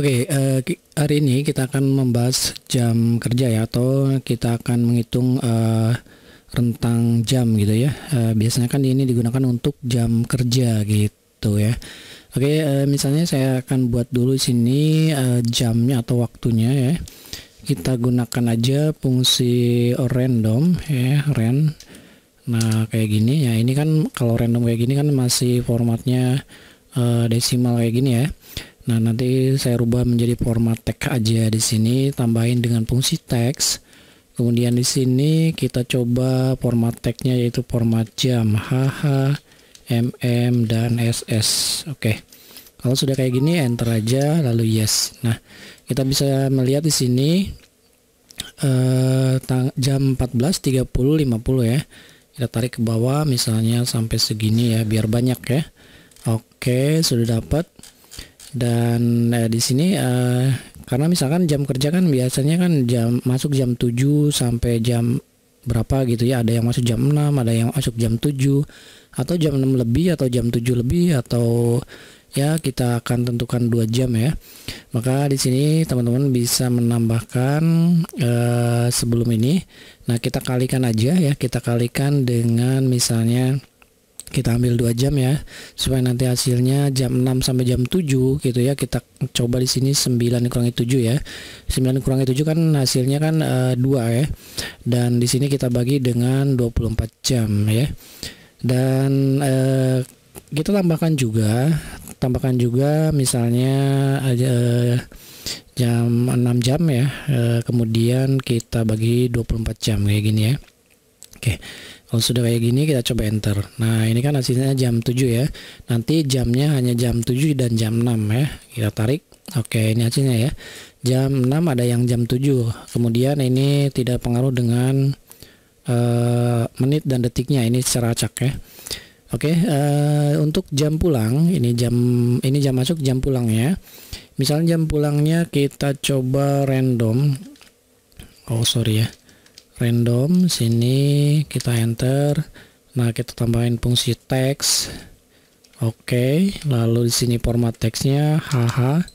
Oke, hari ini kita akan membahas jam kerja ya, atau kita akan menghitung rentang jam gitu ya. Biasanya kan ini digunakan untuk jam kerja gitu ya. Oke, misalnya saya akan buat dulu sini jamnya atau waktunya ya. Kita gunakan aja fungsi random ya, ren. Nah kayak gini ya, ini kan kalau random kayak gini kan masih formatnya desimal kayak gini ya. Nah, nanti saya rubah menjadi format teks aja di sini, tambahin dengan fungsi teks. Kemudian di sini kita coba format teksnya yaitu format jam, HH, MM, dan SS. Oke. Kalau sudah kayak gini, enter aja lalu yes. Nah, kita bisa melihat di sini jam 14.30 50 ya. Kita tarik ke bawah misalnya sampai segini ya, biar banyak ya. Oke, sudah dapat. Dan di sini karena misalkan jam kerja kan biasanya kan masuk jam 7 sampai jam berapa gitu ya, ada yang masuk jam 6, ada yang masuk jam 7 atau jam 6 lebih atau jam 7 lebih, atau ya kita akan tentukan 2 jam ya. Maka di sini teman-teman bisa menambahkan sebelum ini. Nah, kita kalikan aja ya, kita kalikan dengan misalnya kita ambil 2 jam ya, supaya nanti hasilnya jam 6 sampai jam 7 gitu ya. Kita coba di sini 9 dikurangi 7 ya. 9 dikurangi 7 kan hasilnya kan 2 ya. Dan di sini kita bagi dengan 24 jam ya. Dan kita tambahkan juga misalnya jam 6 jam ya. Kemudian kita bagi 24 jam kayak gini ya. Oke. Kalau sudah kayak gini kita coba enter. Nah, ini kan hasilnya jam 7 ya. Nanti jamnya hanya jam 7 dan jam 6 ya. Kita tarik. Oke, ini hasilnya ya. Jam 6 ada yang jam 7. Kemudian ini tidak pengaruh dengan menit dan detiknya, ini secara acak ya. Oke, untuk jam pulang, ini jam masuk, jam pulang ya. Misalnya jam pulangnya kita coba random. Oh, sorry ya. Random, sini kita enter. Nah, kita tambahin fungsi teks. Oke, lalu di sini format teksnya HH,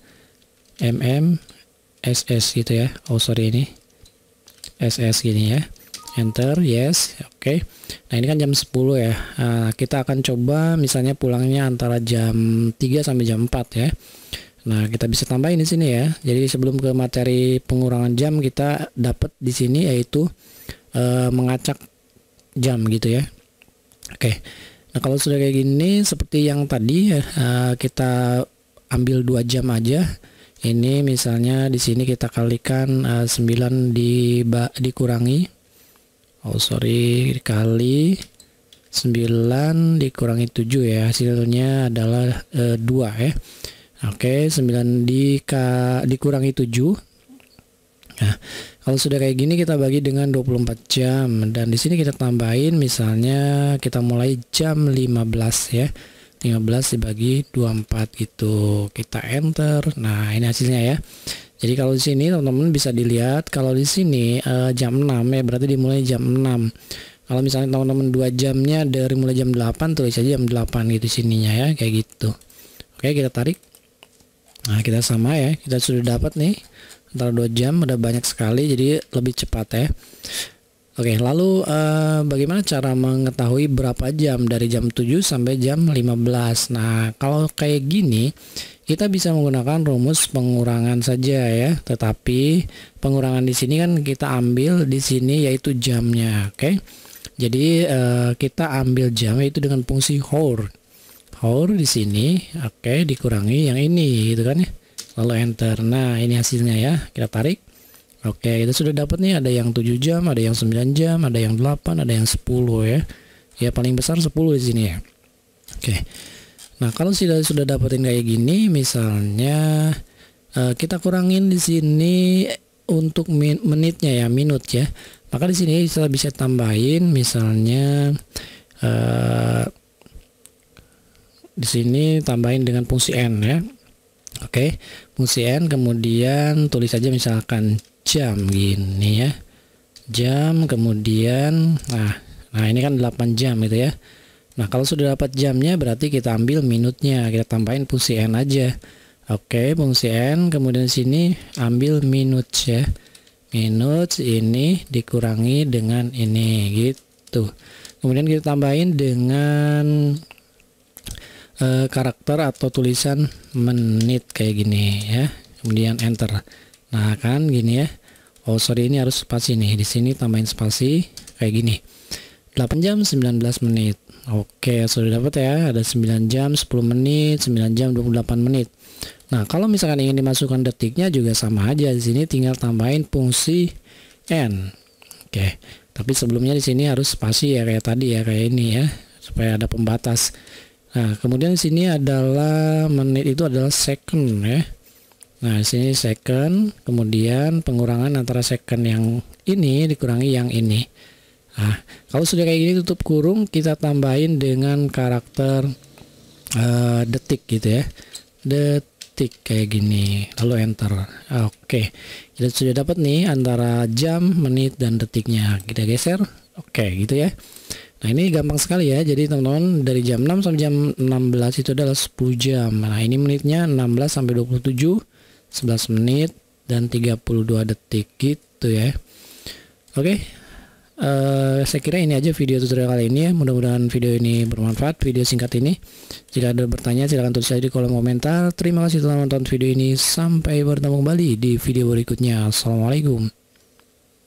MM, SS gitu ya. Oh sorry, ini SS gini ya. Enter, yes. Oke. Nah, ini kan jam 10 ya. Nah, kita akan coba misalnya pulangnya antara jam 3 sampai jam 4 ya. Nah, kita bisa tambahin di sini ya. Jadi sebelum ke materi pengurangan jam, kita dapat di sini yaitu mengacak jam gitu ya. Oke. Nah, kalau sudah kayak gini seperti yang tadi ya, kita ambil 2 jam aja. Ini misalnya di sini kita kalikan 9 dikurangi. Oh sorry, dikali 9 dikurangi 7 ya. Hasilnya adalah 2 ya. Oke, 9 dikurangi 7. Nah, kalau sudah kayak gini kita bagi dengan 24 jam, dan di sini kita tambahin misalnya kita mulai jam 15 ya. 15 dibagi 24 gitu. Kita enter. Nah, ini hasilnya ya. Jadi kalau di sini teman-teman bisa dilihat, kalau di sini jam 6 ya, berarti dimulai jam 6. Kalau misalnya teman-teman 2 jamnya dari mulai jam 8, tulis aja jam 8 gitu sininya ya, kayak gitu. Oke, kita tarik. Nah, kita sama ya, kita sudah dapat nih antara 2 jam, udah banyak sekali, jadi lebih cepat ya. Oke, lalu bagaimana cara mengetahui berapa jam dari jam 7 sampai jam 15? Nah, kalau kayak gini kita bisa menggunakan rumus pengurangan saja ya, tetapi pengurangan di sini kan kita ambil di sini yaitu jamnya. Oke, jadi kita ambil jam yaitu dengan fungsi hour di sini. Oke, dikurangi yang ini gitu kan ya, lalu enter. Nah, ini hasilnya ya, kita tarik. Oke, kita sudah dapat nih, ada yang 7 jam, ada yang 9 jam, ada yang 8, ada yang 10 ya. Ya paling besar 10 di sini ya. Oke. Nah, kalau sudah dapetin kayak gini, misalnya kita kurangin di sini untuk menitnya ya, minut ya. Maka di sini kita bisa tambahin misalnya di sini tambahin dengan fungsi n ya. Oke, fungsi n, kemudian tulis aja misalkan jam gini ya. Jam, kemudian nah ini kan 8 jam gitu ya. Nah, kalau sudah dapat jamnya berarti kita ambil minutnya, kita tambahin fungsi n aja. Oke, fungsi N, kemudian sini ambil minutes ya. Minutes ini dikurangi dengan ini gitu. Kemudian kita tambahin dengan karakter atau tulisan menit kayak gini ya. Kemudian enter. Nah, kan gini ya. Oh, sorry, ini harus spasi nih. Di sini tambahin spasi kayak gini. 8 jam 19 menit. Oke, sudah dapat ya. Ada 9 jam 10 menit, 9 jam 28 menit. Nah, kalau misalkan ingin dimasukkan detiknya juga sama aja. Di sini tinggal tambahin fungsi N. Oke. Tapi sebelumnya di sini harus spasi ya, kayak tadi ya, kayak ini ya, supaya ada pembatas. Nah, kemudian di sini adalah menit, itu adalah second ya. Nah, di sini second, kemudian pengurangan antara second yang ini dikurangi yang ini. Nah, kalau sudah kayak gini tutup kurung, kita tambahin dengan karakter detik gitu ya. Detik kayak gini, lalu enter. Oke, kita sudah dapat nih antara jam, menit, dan detiknya. Kita geser. Oke, gitu ya. Nah, ini gampang sekali ya. Jadi teman-teman, dari jam 6 sampai jam 16 itu adalah 10 jam. Nah, ini menitnya 16 sampai 27, 11 menit dan 32 detik gitu ya. Oke. Saya kira ini aja video tutorial kali ini ya. Mudah-mudahan video ini bermanfaat, video singkat ini. Jika ada bertanya silahkan tulis aja di kolom komentar. Terima kasih telah menonton video ini. Sampai bertemu kembali di video berikutnya. Assalamualaikum.